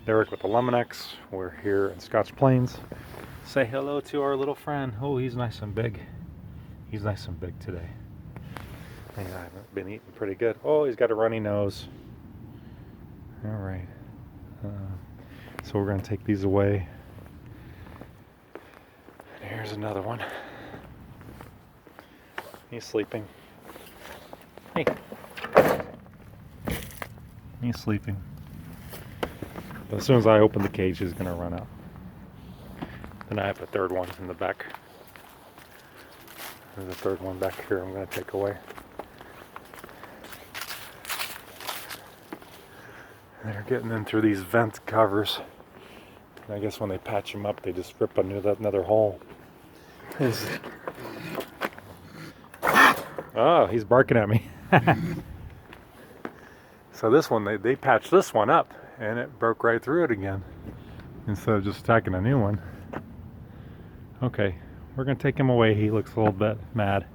Derek with Eliminex. We're here in Scotch Plains. Say hello to our little friend. Oh, he's nice and big. He's nice and big today. Yeah, I've been eating pretty good. Oh, he's got a runny nose. All right. So we're going to take these away. And here's another one. He's sleeping. Hey. He's sleeping. But as soon as I open the cage, he's going to run out. Then I have a third one in the back. There's a third one back here I'm going to take away. They're getting in through these vent covers. And I guess when they patch them up, they just rip another hole. Oh, he's barking at me. So this one, they patched this one up, and it broke right through it again, instead of just stacking a new one. Okay, we're going to take him away. He looks a little bit mad.